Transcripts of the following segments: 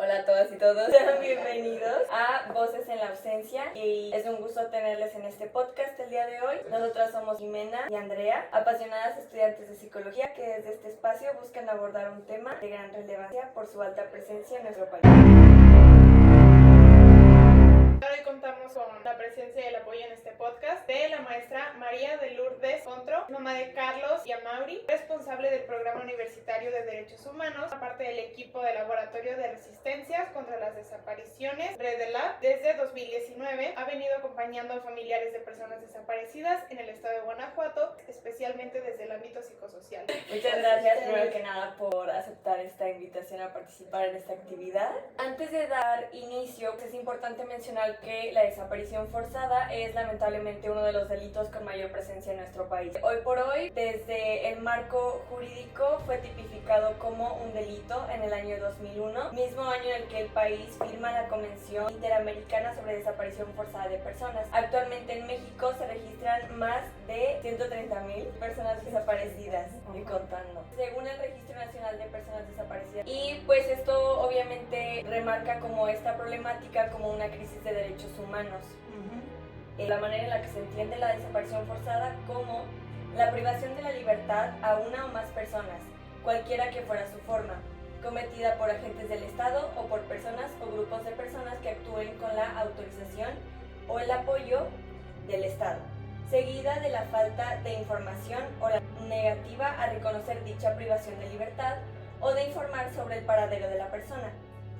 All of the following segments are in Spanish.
Hola a todas y todos, sean bienvenidos a Voces en la Ausencia y es un gusto tenerles en este podcast el día de hoy. Nosotras somos Jimena y Andrea, apasionadas estudiantes de psicología que desde este espacio buscan abordar un tema de gran relevancia por su alta presencia en nuestro país. Hoy contamos con la presencia y el apoyo en este podcast de la maestra María de Lourdes Contro, mamá de Carlos y Amaury, responsable del Programa Universitario de Derechos Humanos, aparte del equipo de Laboratorio de Resistencias contra las Desapariciones, REDELAB. Desde 2019 ha venido acompañando a familiares de personas desaparecidas en el estado de Guanajuato, especialmente desde el ámbito psicosocial. Muchas gracias, primero que nada, por aceptar esta invitación a participar en esta actividad. Antes de dar inicio, es importante mencionar que la desaparición forzada es lamentablemente uno de los delitos con mayor presencia en nuestro país. Hoy por hoy, desde el marco jurídico, fue tipificado como un delito en el año 2001, mismo año en el que el país firma la Convención Interamericana sobre Desaparición Forzada de Personas. Actualmente en México se registran más de 130,000 personas desaparecidas y contando, según el Registro Nacional de Personas Desaparecidas. Y pues esto obviamente remarca como esta problemática como una crisis de derechos humanos. La manera en la que se entiende la desaparición forzada como la privación de la libertad a una o más personas, cualquiera que fuera su forma, cometida por agentes del Estado o por personas o grupos de personas que actúen con la autorización o el apoyo del Estado, seguida de la falta de información o la negativa a reconocer dicha privación de libertad o de informar sobre el paradero de la persona,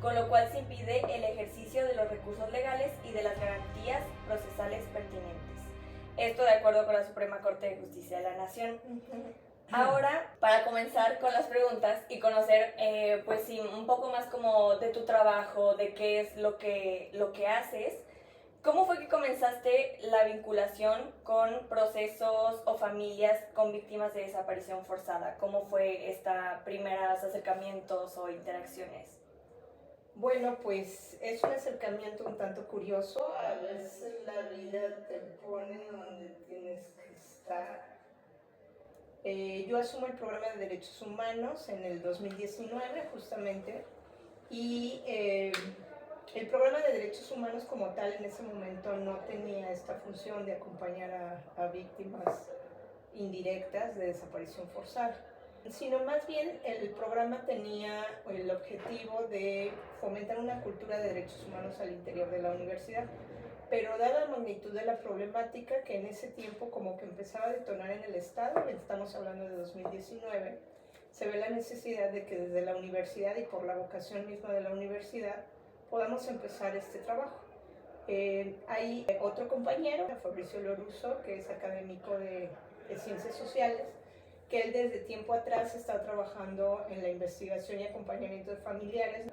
con lo cual se impide el ejercicio de los recursos legales y de las garantías procesales pertinentes. Esto de acuerdo con la Suprema Corte de Justicia de la Nación. Ahora, para comenzar con las preguntas y conocer, pues sí, un poco más como de tu trabajo, de qué es lo que haces, ¿cómo fue que comenzaste la vinculación con procesos o familias con víctimas de desaparición forzada? ¿Cómo fue esta primeros acercamientos o interacciones? Bueno, pues es un acercamiento un tanto curioso. A veces la vida te pone donde tienes que estar. Yo asumo el programa de Derechos Humanos en el 2019 justamente y el programa de Derechos Humanos como tal en ese momento no tenía esta función de acompañar a víctimas indirectas de desaparición forzada, sino más bien el programa tenía el objetivo de fomentar una cultura de derechos humanos al interior de la universidad. Pero dada la magnitud de la problemática que en ese tiempo como que empezaba a detonar en el Estado, estamos hablando de 2019, se ve la necesidad de que desde la universidad y por la vocación misma de la universidad podamos empezar este trabajo. Hay otro compañero, Fabricio Loruso, que es académico de Ciencias Sociales, que él desde tiempo atrás está trabajando en la investigación y acompañamiento de familiares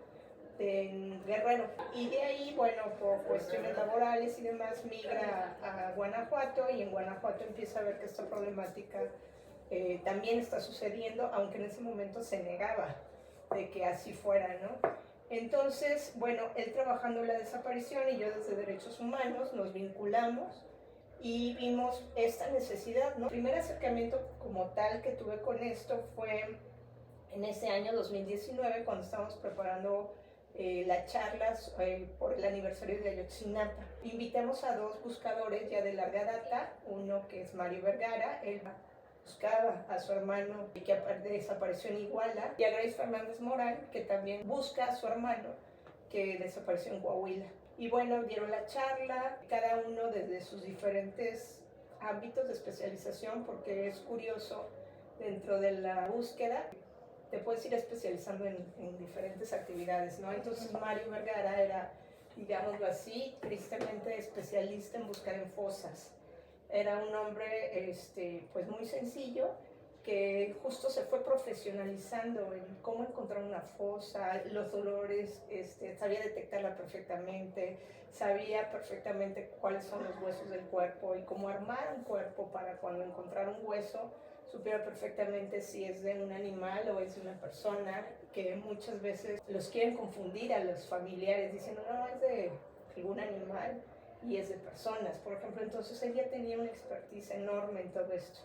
en Guerrero, y de ahí, bueno, por cuestiones laborales y demás, migra a Guanajuato, y en Guanajuato empieza a ver que esta problemática también está sucediendo, aunque en ese momento se negaba de que así fuera, ¿no? Entonces, bueno, él trabajando en la desaparición y yo desde Derechos Humanos nos vinculamos y vimos esta necesidad, ¿no? El primer acercamiento como tal que tuve con esto fue en ese año 2019, cuando estábamos preparando las charlas por el aniversario de Ayotzinapa. Invitamos a dos buscadores ya de larga data, uno que es Mario Vergara, él buscaba a su hermano que desapareció en Iguala, y a Grace Fernández Morán, que también busca a su hermano que desapareció en Coahuila. Y bueno, dieron la charla, cada uno desde sus diferentes ámbitos de especialización, porque es curioso, dentro de la búsqueda te puedes ir especializando en diferentes actividades, ¿no? Entonces Mario Vergara era, digámoslo así, tristemente especialista en buscar en fosas. Era un hombre pues muy sencillo, que justo se fue profesionalizando en cómo encontrar una fosa, los dolores, sabía detectarla perfectamente, sabía perfectamente cuáles son los huesos del cuerpo y cómo armar un cuerpo para cuando encontrar un hueso supiera perfectamente si es de un animal o es de una persona, que muchas veces los quieren confundir a los familiares diciendo no, es de algún animal y es de personas, por ejemplo. Entonces ella tenía una expertise enorme en todo esto.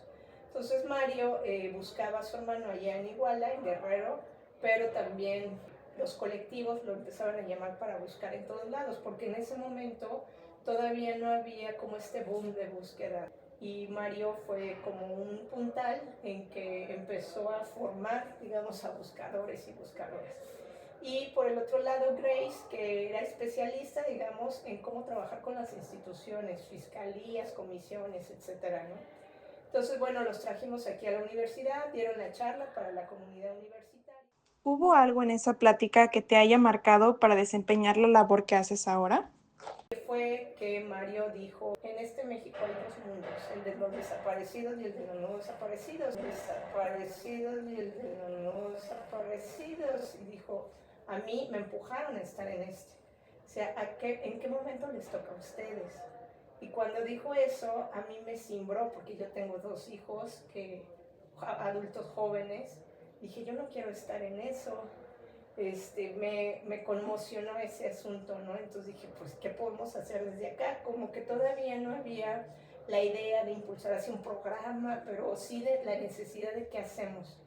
Entonces Mario buscaba a su hermano allá en Iguala, en Guerrero, pero también los colectivos lo empezaban a llamar para buscar en todos lados, porque en ese momento todavía no había como este boom de búsqueda. Y Mario fue como un puntal en que empezó a formar, digamos, a buscadores y buscadoras. Y por el otro lado, Grace, que era especialista, digamos, en cómo trabajar con las instituciones, fiscalías, comisiones, etcétera, ¿no? Entonces, bueno, los trajimos aquí a la universidad, dieron la charla para la comunidad universitaria. ¿Hubo algo en esa plática que te haya marcado para desempeñar la labor que haces ahora? Fue que Mario dijo, en este México hay dos mundos, el de los desaparecidos y el de los no desaparecidos, desaparecidos y el de los no desaparecidos, y dijo, a mí me empujaron a estar en este, o sea, ¿en qué momento les toca a ustedes? Y cuando dijo eso, a mí me cimbró, porque yo tengo dos hijos, adultos jóvenes, dije, yo no quiero estar en eso. Me conmocionó ese asunto, ¿no? Entonces dije, pues, ¿qué podemos hacer desde acá? Como que todavía no había la idea de impulsar así un programa, pero sí de la necesidad de qué hacemos.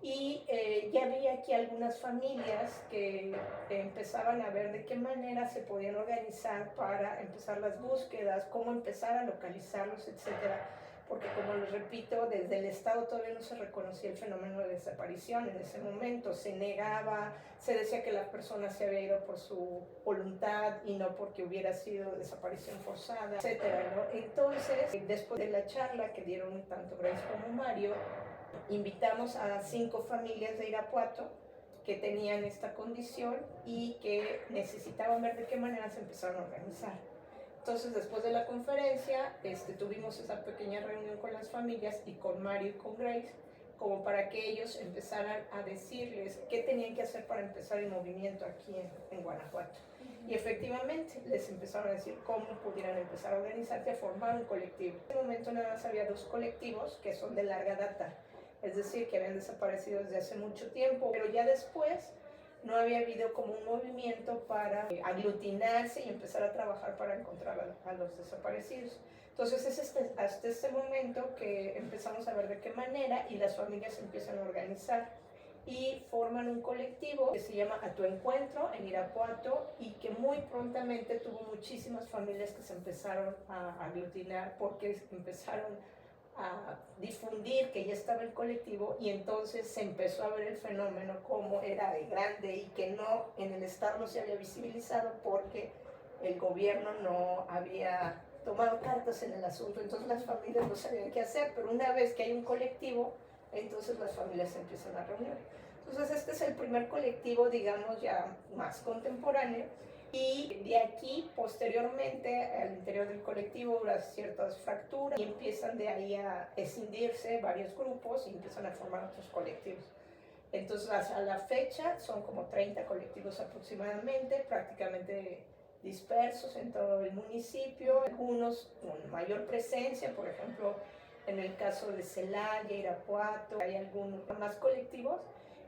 Y ya había aquí algunas familias que empezaban a ver de qué manera se podían organizar para empezar las búsquedas, cómo empezar a localizarlos, etcétera. Porque como les repito, desde el Estado todavía no se reconocía el fenómeno de desaparición en ese momento, se negaba, se decía que la persona se había ido por su voluntad y no porque hubiera sido desaparición forzada, etcétera, ¿no? Entonces, después de la charla que dieron tanto Grace como Mario, invitamos a 5 familias de Irapuato que tenían esta condición y que necesitaban ver de qué manera se empezaron a organizar. Entonces, después de la conferencia, tuvimos esa pequeña reunión con las familias y con Mario y con Grace, como para que ellos empezaran a decirles qué tenían que hacer para empezar el movimiento aquí en Guanajuato. Y efectivamente, les empezaron a decir cómo pudieran empezar a organizarse, a formar un colectivo. En ese momento nada más había 2 colectivos que son de larga data, es decir, que habían desaparecido desde hace mucho tiempo, pero ya después no había habido como un movimiento para aglutinarse y empezar a trabajar para encontrar a los desaparecidos. Entonces es hasta este momento que empezamos a ver de qué manera y las familias empiezan a organizar y forman un colectivo que se llama A Tu Encuentro en Irapuato y que muy prontamente tuvo muchísimas familias que se empezaron a aglutinar porque empezaron a difundir que ya estaba el colectivo y entonces se empezó a ver el fenómeno como era de grande y que no en el Estado no se había visibilizado porque el gobierno no había tomado cartas en el asunto, entonces las familias no sabían qué hacer, pero una vez que hay un colectivo, entonces las familias se empiezan a reunir. Entonces este es el primer colectivo, digamos, ya más contemporáneo. Y de aquí, posteriormente, al interior del colectivo habrá ciertas fracturas y empiezan de ahí a escindirse varios grupos y empiezan a formar otros colectivos. Entonces, hasta la fecha son como 30 colectivos aproximadamente, prácticamente dispersos en todo el municipio, algunos con mayor presencia, por ejemplo, en el caso de Celaya, Irapuato, hay algunos más colectivos,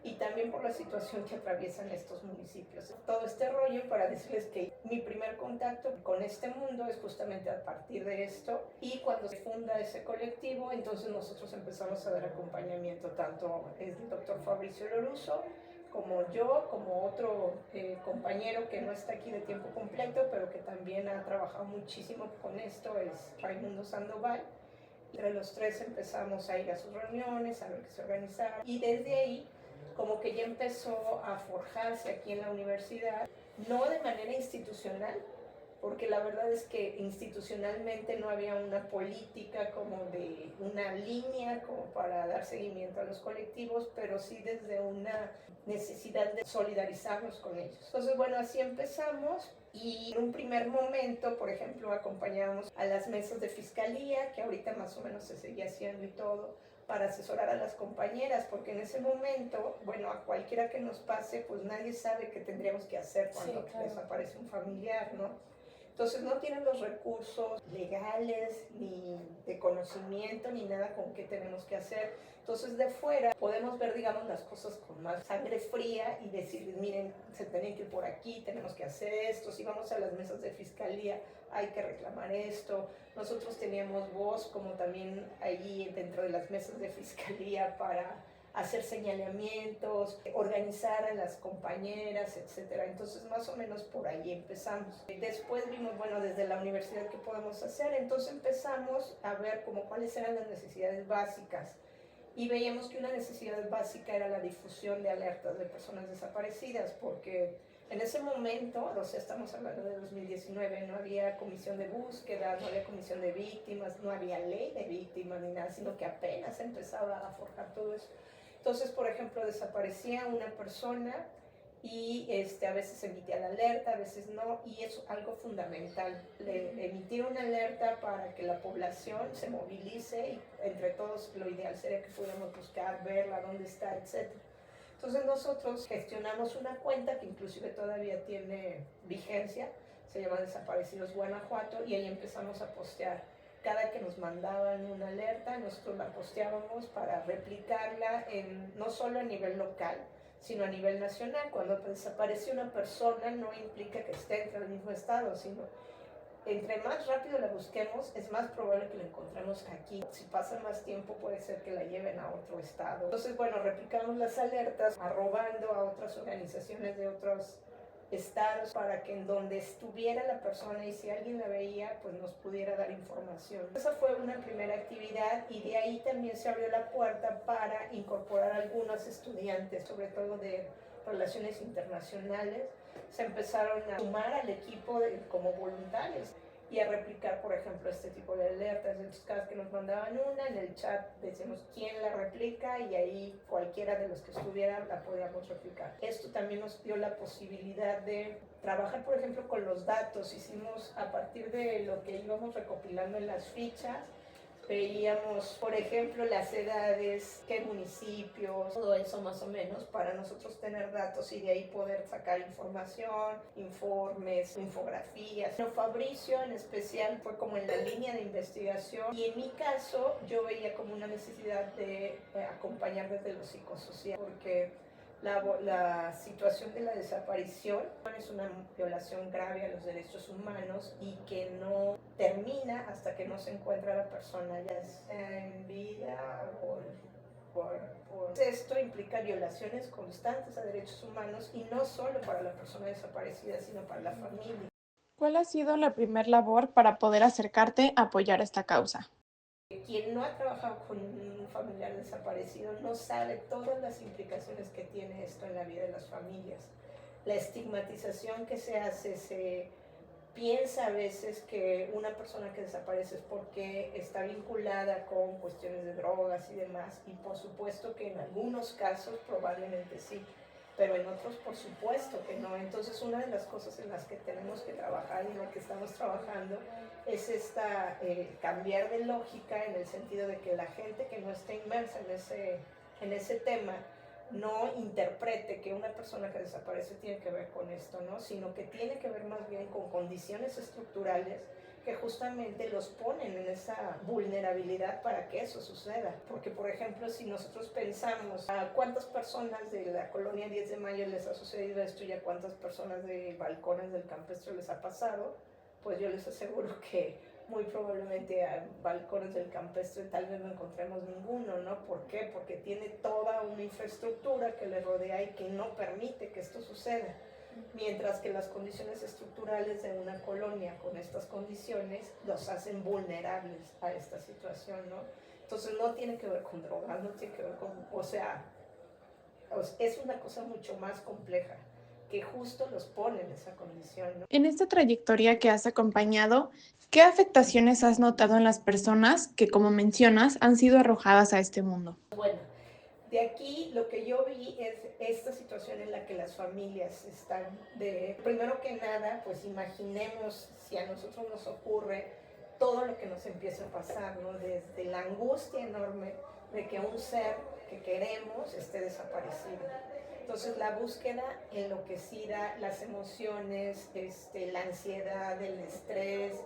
y también por la situación que atraviesan estos municipios. Todo este rollo para decirles que mi primer contacto con este mundo es justamente a partir de esto, y cuando se funda ese colectivo, entonces nosotros empezamos a dar acompañamiento, tanto el doctor Fabricio Loruso, como yo, como otro compañero que no está aquí de tiempo completo, pero que también ha trabajado muchísimo con esto, es Raimundo Sandoval. Entre los 3 empezamos a ir a sus reuniones, a ver qué se organizaba, y desde ahí como que ya empezó a forjarse aquí en la universidad, no de manera institucional, porque la verdad es que institucionalmente no había una política como de una línea como para dar seguimiento a los colectivos, pero sí desde una necesidad de solidarizarnos con ellos. Entonces, bueno, así empezamos y en un primer momento, por ejemplo, acompañamos a las mesas de fiscalía, que ahorita más o menos se sigue haciendo y todo, para asesorar a las compañeras, porque en ese momento, bueno, a cualquiera que nos pase, pues nadie sabe qué tendríamos que hacer cuando desaparece un familiar, ¿no? Entonces no tienen los recursos legales, ni de conocimiento, ni nada con qué tenemos que hacer. Entonces de fuera podemos ver, digamos, las cosas con más sangre fría y decirles, miren, se tienen que ir por aquí, tenemos que hacer esto, si vamos a las mesas de fiscalía hay que reclamar esto. Nosotros teníamos voz como también allí dentro de las mesas de fiscalía para hacer señalamientos, organizar a las compañeras, etcétera. Entonces, más o menos por ahí empezamos. Después vimos, bueno, desde la universidad, ¿qué podemos hacer? Entonces empezamos a ver como cuáles eran las necesidades básicas. Y veíamos que una necesidad básica era la difusión de alertas de personas desaparecidas, porque en ese momento, o sea, estamos hablando de 2019, no había comisión de búsqueda, no había comisión de víctimas, no había ley de víctimas ni nada, sino que apenas empezaba a forjar todo eso. Entonces, por ejemplo, desaparecía una persona y a veces emitía la alerta, a veces no, y es algo fundamental, emitir una alerta para que la población se movilice y entre todos lo ideal sería que pudiéramos buscar, verla, dónde está, etc. Entonces nosotros gestionamos una cuenta que inclusive todavía tiene vigencia, se llama Desaparecidos Guanajuato, y ahí empezamos a postear. Cada que nos mandaban una alerta, nosotros la posteábamos para replicarla no solo a nivel local, sino a nivel nacional. Cuando desaparece una persona no implica que esté dentro del mismo estado, sino entre más rápido la busquemos, es más probable que la encontremos aquí. Si pasa más tiempo, puede ser que la lleven a otro estado. Entonces, bueno, replicamos las alertas, arrobando a otras organizaciones de otros estados para que en donde estuviera la persona y si alguien la veía, pues nos pudiera dar información. Esa fue una primera actividad y de ahí también se abrió la puerta para incorporar a algunos estudiantes, sobre todo de relaciones internacionales. Se empezaron a sumar al equipo como voluntarios y a replicar, por ejemplo, este tipo de alertas. Entonces, cada vez que nos mandaban una, en el chat decíamos quién la replica y ahí cualquiera de los que estuvieran la podíamos replicar. Esto también nos dio la posibilidad de trabajar, por ejemplo, con los datos. Hicimos a partir de lo que íbamos recopilando en las fichas, veíamos, por ejemplo, las edades, qué municipios, todo eso más o menos, para nosotros tener datos y de ahí poder sacar información, informes, infografías. Pero Fabricio en especial fue como en la línea de investigación y en mi caso yo veía como una necesidad de acompañar desde lo psicosocial, porque la situación de la desaparición es una violación grave a los derechos humanos y que no termina hasta que no se encuentra la persona, ya sea en vida o esto implica violaciones constantes a derechos humanos y no solo para la persona desaparecida, sino para la familia. ¿Cuál ha sido la primer labor para poder acercarte a apoyar esta causa? Quien no ha trabajado con un familiar desaparecido no sabe todas las implicaciones que tiene esto en la vida de las familias. La estigmatización que se hace, se piensa a veces que una persona que desaparece es porque está vinculada con cuestiones de drogas y demás, y por supuesto que en algunos casos probablemente sí, pero en otros por supuesto que no. Entonces una de las cosas en las que tenemos que trabajar y en lo que estamos trabajando es cambiar de lógica en el sentido de que la gente que no esté inmersa en ese tema no interprete que una persona que desaparece tiene que ver con esto, ¿no? Sino que tiene que ver más bien con condiciones estructurales que justamente los ponen en esa vulnerabilidad para que eso suceda. Porque, por ejemplo, si nosotros pensamos a cuántas personas de la colonia 10 de Mayo les ha sucedido esto y a cuántas personas de balcones del campestre les ha pasado, pues yo les aseguro que muy probablemente a balcones del campestre tal vez no encontremos ninguno, ¿no? ¿Por qué? Porque tiene toda una infraestructura que le rodea y que no permite que esto suceda. Mientras que las condiciones estructurales de una colonia con estas condiciones los hacen vulnerables a esta situación, ¿no? Entonces no tiene que ver con drogas, no tiene que ver con, es una cosa mucho más compleja que justo los pone en esa condición, ¿no? En esta trayectoria que has acompañado, ¿qué afectaciones has notado en las personas que, como mencionas, han sido arrojadas a este mundo? Bueno, de aquí lo que yo vi es esta situación en la que las familias están primero que nada, pues imaginemos si a nosotros nos ocurre todo lo que nos empieza a pasar, ¿no? Desde la angustia enorme de que un ser que queremos esté desaparecido. Entonces la búsqueda enloquecida, las emociones, la ansiedad, el estrés,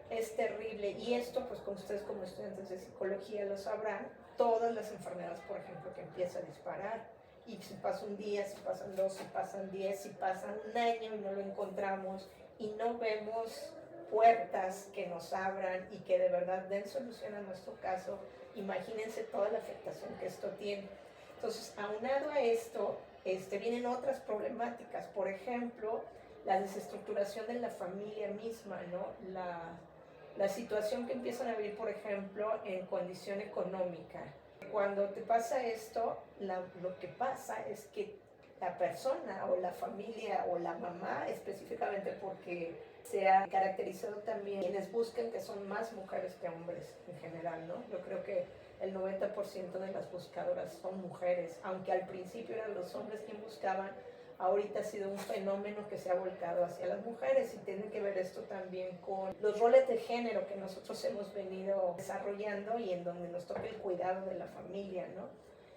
es terrible. Y esto, pues como ustedes como estudiantes de psicología lo sabrán, todas las enfermedades, por ejemplo, que empieza a disparar. Y si pasa un día, si pasan 2, si pasan 10, si pasa un año y no lo encontramos y no vemos puertas que nos abran y que de verdad den solución a nuestro caso, imagínense toda la afectación que esto tiene. Entonces, aunado a esto, vienen otras problemáticas, por ejemplo, la desestructuración de la familia misma, ¿no? La situación que empiezan a vivir, por ejemplo, en condición económica. Cuando te pasa esto, lo que pasa es que la persona o la familia o la mamá, específicamente porque se ha caracterizado también quienes buscan que son más mujeres que hombres en general, ¿no? Yo creo que el 90% de las buscadoras son mujeres, aunque al principio eran los hombres quienes buscaban, ahorita ha sido un fenómeno que se ha volcado hacia las mujeres y tiene que ver esto también con los roles de género que nosotros hemos venido desarrollando y en donde nos toca el cuidado de la familia, ¿no?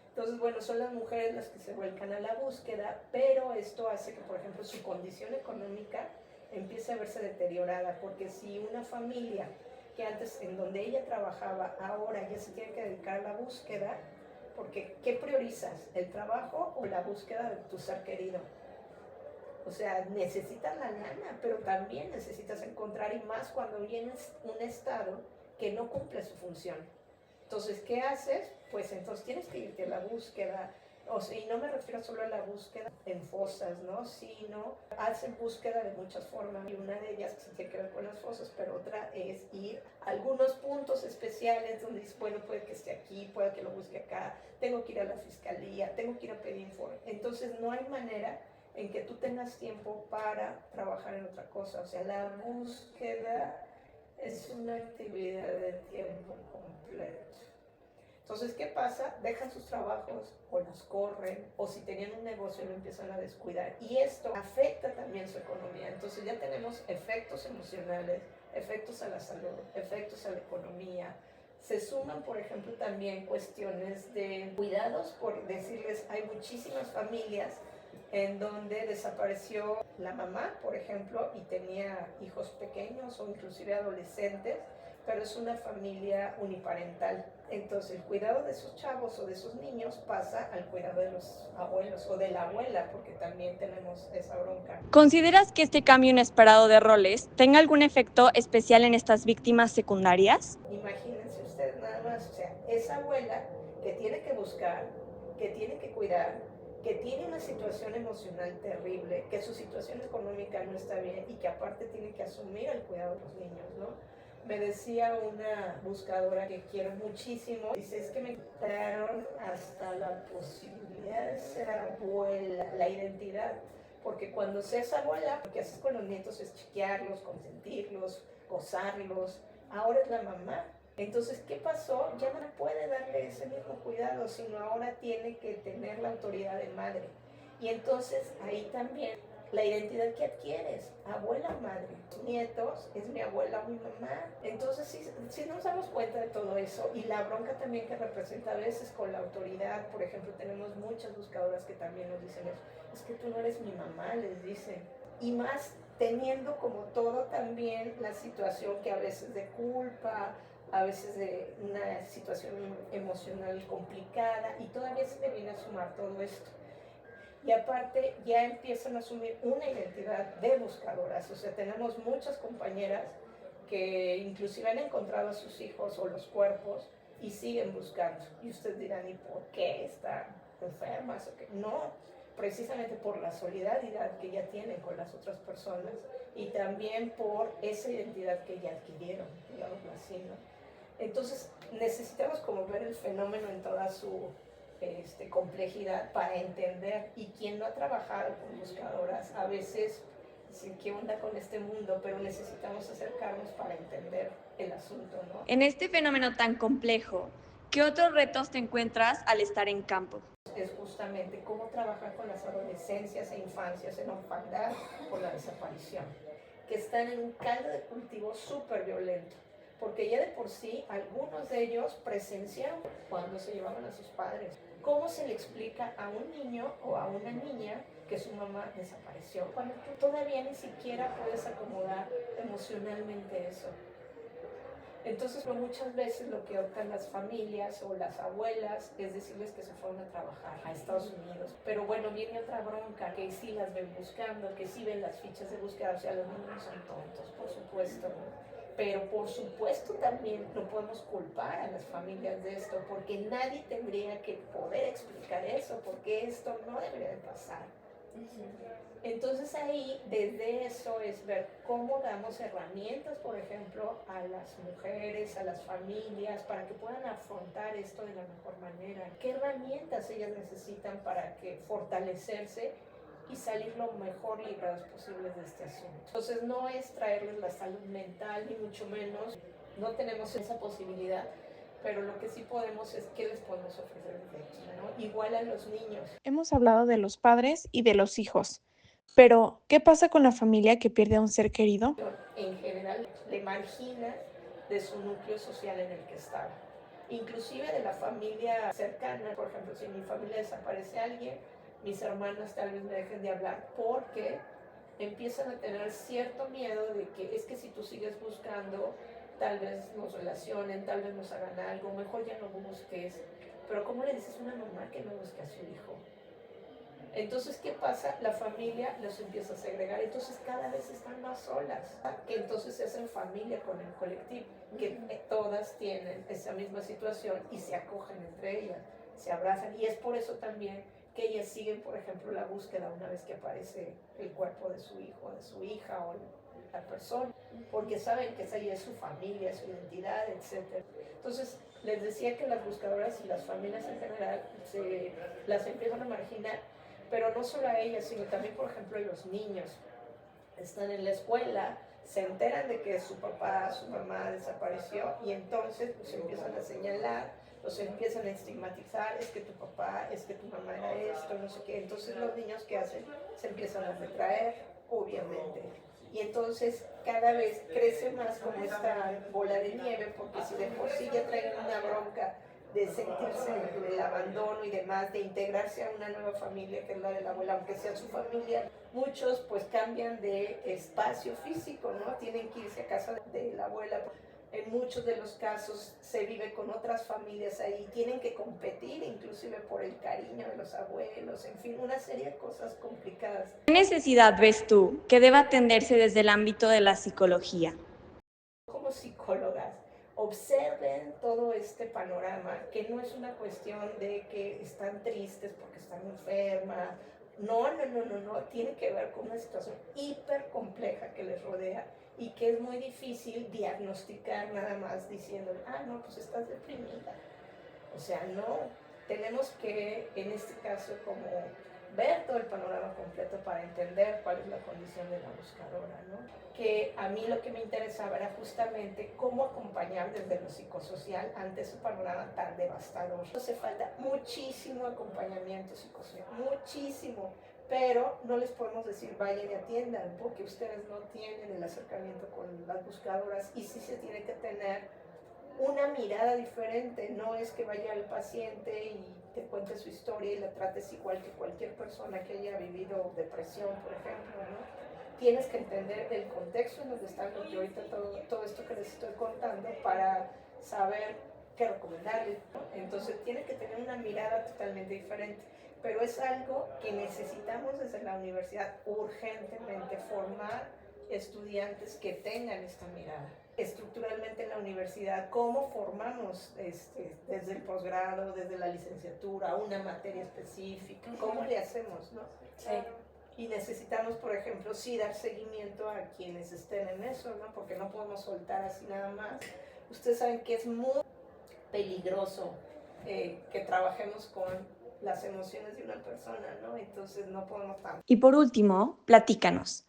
Entonces, bueno, son las mujeres las que se vuelcan a la búsqueda, pero esto hace que, por ejemplo, su condición económica empiece a verse deteriorada, porque si una familia que antes en donde ella trabajaba, ahora ya se tiene que dedicar a la búsqueda, porque ¿qué priorizas? ¿El trabajo o la búsqueda de tu ser querido? O sea, necesitas la lana, pero también necesitas encontrar, y más cuando vienes un estado que no cumple su función. Entonces, ¿qué haces? Pues entonces tienes que irte a la búsqueda, o sea, y no me refiero solo a la búsqueda en fosas, ¿no? Sino hacen búsqueda de muchas formas, y una de ellas sí tiene que ver con las fosas, pero otra es ir a algunos puntos especiales donde dices, bueno, puede que esté aquí, puede que lo busque acá, tengo que ir a la fiscalía, tengo que ir a pedir informe. Entonces no hay manera en que tú tengas tiempo para trabajar en otra cosa. O sea, la búsqueda es una actividad de tiempo completo. Entonces, ¿qué pasa? Dejan sus trabajos o las corren, o si tenían un negocio lo empiezan a descuidar. Y esto afecta también su economía. Entonces ya tenemos efectos emocionales, efectos a la salud, efectos a la economía. Se suman, por ejemplo, también cuestiones de cuidados, por decirles, hay muchísimas familias en donde desapareció la mamá, por ejemplo, y tenía hijos pequeños o inclusive adolescentes, pero es una familia uniparental. Entonces el cuidado de esos chavos o de esos niños pasa al cuidado de los abuelos o de la abuela, porque también tenemos esa bronca. ¿Consideras que este cambio inesperado de roles tenga algún efecto especial en estas víctimas secundarias? Imagínense ustedes nada más, o sea, esa abuela que tiene que buscar, que tiene que cuidar, que tiene una situación emocional terrible, que su situación económica no está bien y que aparte tiene que asumir el cuidado de los niños, ¿no? Me decía una buscadora que quiero muchísimo, dice, es que me quitaron hasta la posibilidad de ser abuela, la identidad, porque cuando seas abuela, lo que haces con los nietos es chiquearlos, consentirlos, gozarlos, ahora es la mamá. Entonces, ¿qué pasó? Ya no puede darle ese mismo cuidado, sino ahora tiene que tener la autoridad de madre. Y entonces ahí también la identidad que adquieres, abuela, madre, nietos, es mi abuela o mi mamá. Entonces sí nos damos cuenta de todo eso, y la bronca también que representa a veces con la autoridad. Por ejemplo, tenemos muchas buscadoras que también nos dicen eso, es que tú no eres mi mamá, les dicen. Y más teniendo como todo también la situación que a veces de culpa, a veces de una situación emocional complicada, y todavía se le viene a sumar todo esto. Y aparte ya empiezan a asumir una identidad de buscadoras. O sea, tenemos muchas compañeras que inclusive han encontrado a sus hijos o los cuerpos y siguen buscando. Y ustedes dirán, ¿y por qué están enfermas? ¿O qué? No, precisamente por la solidaridad que ya tienen con las otras personas y también por esa identidad que ya adquirieron, digamos así, ¿no? Entonces necesitamos como ver el fenómeno en toda su complejidad para entender, y quien no ha trabajado con buscadoras a veces dice, ¿qué onda con este mundo? Pero necesitamos acercarnos para entender el asunto, ¿no? En este fenómeno tan complejo, ¿qué otros retos te encuentras al estar en campo? Es justamente cómo trabajar con las adolescencias e infancias en orfandad por la desaparición, que están en un caldo de cultivo súper violento, porque ya de por sí algunos de ellos presenciaron cuando se llevaban a sus padres. ¿Cómo se le explica a un niño o a una niña que su mamá desapareció cuando tú todavía ni siquiera puedes acomodar emocionalmente eso? Entonces, muchas veces lo que optan las familias o las abuelas es decirles que se fueron a trabajar a Estados Unidos. Pero bueno, viene otra bronca, que sí las ven buscando, que sí ven las fichas de búsqueda. O sea, los niños son tontos, por supuesto, ¿no? Pero por supuesto también no podemos culpar a las familias de esto, porque nadie tendría que poder explicar eso, porque esto no debería de pasar. Entonces ahí, desde eso, es ver cómo damos herramientas, por ejemplo, a las mujeres, a las familias, para que puedan afrontar esto de la mejor manera. ¿Qué herramientas ellas necesitan para que fortalecerse y salir lo mejor librados posibles de este asunto? Entonces no es traerles la salud mental, ni mucho menos. No tenemos esa posibilidad. Pero lo que sí podemos es qué les podemos ofrecer desde aquí, ¿no? Igual a los niños. Hemos hablado de los padres y de los hijos, pero ¿qué pasa con la familia que pierde a un ser querido? En general le margina de su núcleo social en el que estaba, inclusive de la familia cercana. Por ejemplo, si en mi familia desaparece alguien, mis hermanas tal vez me dejen de hablar porque empiezan a tener cierto miedo de que es que si tú sigues buscando, tal vez nos relacionen, tal vez nos hagan algo, mejor ya no busques. Pero ¿cómo le dices a una mamá que no busque a su hijo? Entonces, ¿qué pasa? La familia los empieza a segregar, entonces cada vez están más solas, que entonces se hacen familia con el colectivo, que todas tienen esa misma situación y se acogen entre ellas, se abrazan, y es por eso también que ellas siguen, por ejemplo, la búsqueda una vez que aparece el cuerpo de su hijo, de su hija o la persona, porque saben que esa ya es su familia, su identidad, etc. Entonces, les decía que las buscadoras y las familias en general las empiezan a marginar, pero no solo a ellas, sino también, por ejemplo, a los niños. Están en la escuela, se enteran de que su papá, su mamá desapareció y entonces pues empiezan a señalar, los empiezan a estigmatizar, es que tu papá, es que tu mamá era esto, no sé qué. Entonces los niños, ¿qué hacen? Se empiezan a retraer, obviamente. Y entonces cada vez crece más como esta bola de nieve, porque si de por sí ya traen una bronca de sentirse en el abandono y demás, de integrarse a una nueva familia que es la de la abuela, aunque sea su familia, muchos pues cambian de espacio físico, ¿no? Tienen que irse a casa de la abuela. En muchos de los casos se vive con otras familias ahí, tienen que competir inclusive por el cariño de los abuelos, en fin, una serie de cosas complicadas. ¿Qué necesidad ves tú que deba atenderse desde el ámbito de la psicología? Como psicólogas, observen todo este panorama, que no es una cuestión de que están tristes porque están enfermas. No, tiene que ver con una situación hiper compleja que les rodea y que es muy difícil diagnosticar nada más diciendo, no, pues estás deprimida. O sea, no, tenemos que en este caso como ver todo el panorama completo para entender cuál es la condición de la buscadora, ¿no? Que a mí lo que me interesaba era justamente cómo acompañar desde lo psicosocial ante ese panorama tan devastador. Hace falta muchísimo acompañamiento psicosocial, muchísimo, pero no les podemos decir vayan y atiendan, porque ustedes no tienen el acercamiento con las buscadoras y sí se tiene que tener una mirada diferente. No es que vaya al paciente y te cuente su historia y la trates igual que cualquier persona que haya vivido depresión, por ejemplo, ¿no? Tienes que entender el contexto en donde están, yo ahorita todo esto que les estoy contando, para saber qué recomendarles, ¿no? Entonces tiene que tener una mirada totalmente diferente, pero es algo que necesitamos desde la universidad urgentemente, formar estudiantes que tengan esta mirada. Estructuralmente en la universidad, cómo formamos desde el posgrado, desde la licenciatura, una materia específica, cómo le hacemos, ¿no? Sí. Y necesitamos, por ejemplo, sí dar seguimiento a quienes estén en eso, ¿no? Porque no podemos soltar así nada más. Ustedes saben que es muy peligroso que trabajemos con las emociones de una persona, ¿no? Entonces no podemos tanto. Y por último, platícanos,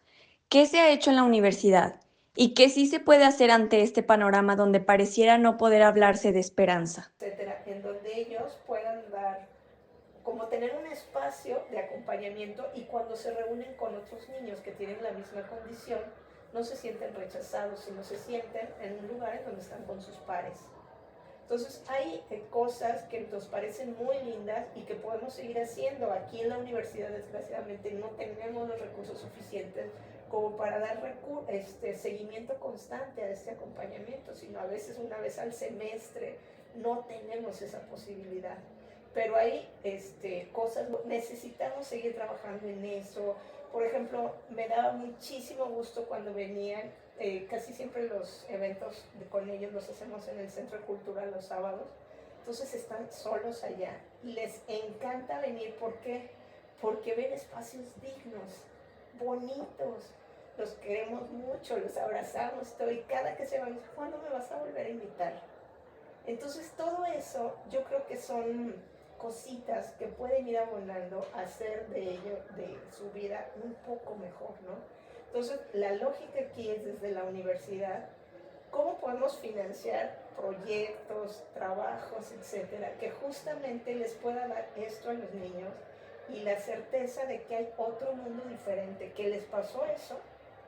¿qué se ha hecho en la universidad y qué sí se puede hacer ante este panorama donde pareciera no poder hablarse de esperanza? Etcétera, en donde ellos puedan dar, como tener un espacio de acompañamiento, y cuando se reúnen con otros niños que tienen la misma condición, no se sienten rechazados, sino se sienten en un lugar en donde están con sus pares. Entonces hay cosas que nos parecen muy lindas y que podemos seguir haciendo. Aquí en la universidad, desgraciadamente, no tenemos los recursos suficientes como para dar seguimiento constante a este acompañamiento, sino a veces una vez al semestre. No tenemos esa posibilidad. Pero hay cosas, necesitamos seguir trabajando en eso, Por ejemplo, me daba muchísimo gusto cuando venían, casi siempre los eventos con ellos los hacemos en el Centro Cultural los sábados, entonces están solos allá y les encanta venir. ¿Por qué? Porque ven espacios dignos, bonitos, los queremos mucho, los abrazamos todo, y cada que se van, ¿cuándo me vas a volver a invitar? Entonces todo eso yo creo que son cositas que pueden ir abonando a hacer de ello, de su vida, un poco mejor, ¿no? Entonces la lógica aquí es desde la universidad, ¿cómo podemos financiar proyectos, trabajos, etcétera, que justamente les pueda dar esto a los niños y la certeza de que hay otro mundo diferente, que les pasó eso,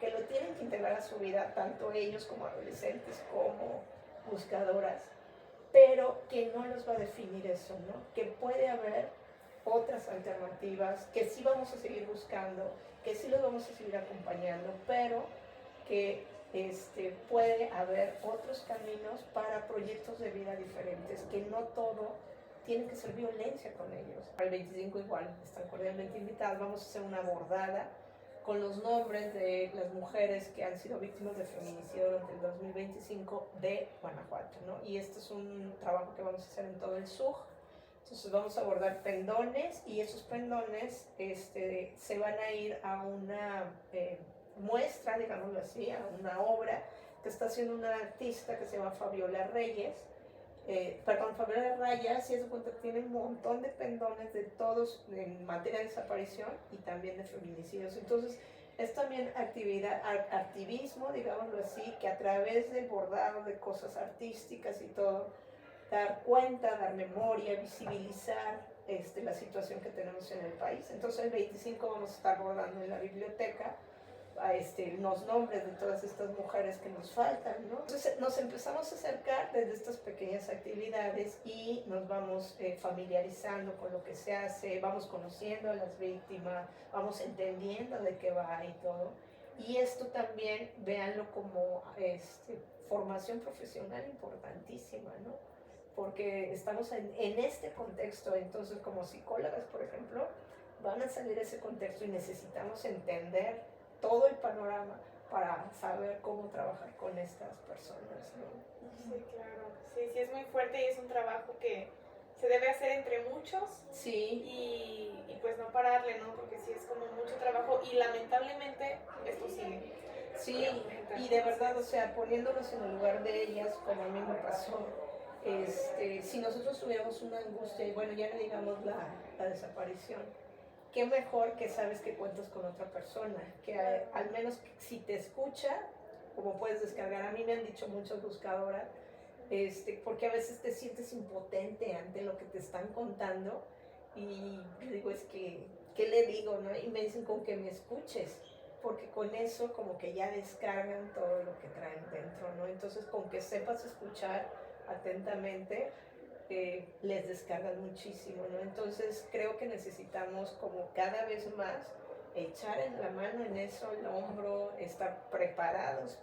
que lo tienen que integrar a su vida, tanto ellos como adolescentes, como buscadoras, pero que no los va a definir eso, ¿no? Que puede haber otras alternativas, que sí vamos a seguir buscando, que sí los vamos a seguir acompañando, pero que puede haber otros caminos para proyectos de vida diferentes, que no todo tiene que ser violencia con ellos. Para el 25 igual, están cordialmente invitados, vamos a hacer una bordada con los nombres de las mujeres que han sido víctimas de feminicidio durante el 2025 de Guanajuato, ¿no? Y este es un trabajo que vamos a hacer en todo el sur. Entonces vamos a bordar pendones, y esos pendones se van a ir a una muestra, digámoslo así, a una obra que está haciendo una artista que se llama Fabiola Reyes. Fabiola Reyes, si es de cuenta, tiene un montón de pendones de todos en materia de desaparición y también de feminicidios. Entonces es también activismo, digámoslo así, que a través del bordado de cosas artísticas y todo, dar cuenta, dar memoria, visibilizar la situación que tenemos en el país. Entonces el 25 vamos a estar bordando en la biblioteca los nombres de todas estas mujeres que nos faltan, ¿no? Entonces nos empezamos a acercar desde estas pequeñas actividades y nos vamos familiarizando con lo que se hace, vamos conociendo a las víctimas, vamos entendiendo de qué va y todo. Y esto también, véanlo como formación profesional importantísima, ¿no? Porque estamos en este contexto, entonces como psicólogas, por ejemplo, van a salir de ese contexto y necesitamos entender todo el panorama para saber cómo trabajar con estas personas, ¿no? Sí, claro. Sí, sí, es muy fuerte y es un trabajo que se debe hacer entre muchos. Sí. Y pues no pararle, ¿no? Porque sí es como mucho trabajo y lamentablemente esto sigue. Sí, y de verdad, o sea, poniéndonos en el lugar de ellas, como a mí me pasó, si nosotros tuviéramos una angustia, y bueno, ya no digamos la desaparición, qué mejor que sabes que cuentas con otra persona, que al menos si te escucha, como puedes descargar. A mí me han dicho muchas buscadoras, porque a veces te sientes impotente ante lo que te están contando, y yo digo, es que, ¿qué le digo, no? Y me dicen, con que me escuches, porque con eso como que ya descargan todo lo que traen dentro, ¿no? Entonces, con que sepas escuchar atentamente, les descargan muchísimo, ¿no? Entonces creo que necesitamos como cada vez más echar en la mano en eso, el hombro, estar preparadas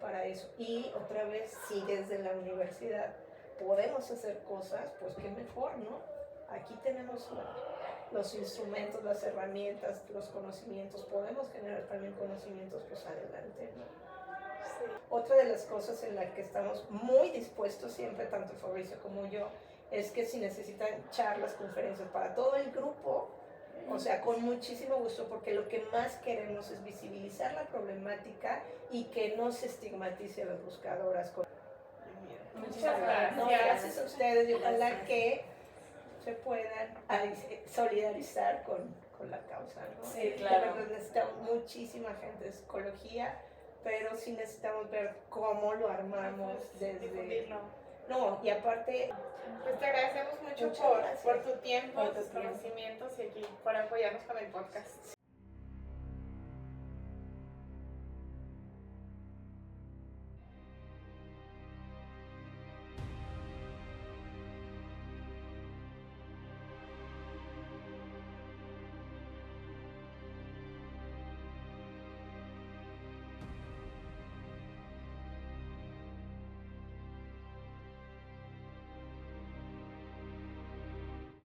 para eso. Y otra vez, si desde la universidad podemos hacer cosas, pues qué mejor, ¿no? Aquí tenemos los instrumentos, las herramientas, los conocimientos, podemos generar también conocimientos, pues adelante, ¿no? Sí. Otra de las cosas en las que estamos muy dispuestos siempre, tanto Fabricio como yo, es que si necesitan charlas, conferencias para todo el grupo, o sea, con muchísimo gusto, porque lo que más queremos es visibilizar la problemática y que no se estigmatice a las buscadoras. Muchas gracias. No, gracias a ustedes, y ojalá que se puedan solidarizar con la causa, ¿no? Sí, claro. Necesitamos muchísima gente de psicología, pero sí necesitamos ver cómo lo armamos desde... Difundirlo. No, y aparte... Pues te agradecemos mucho por tu tiempo, tus conocimientos y aquí por apoyarnos con el podcast.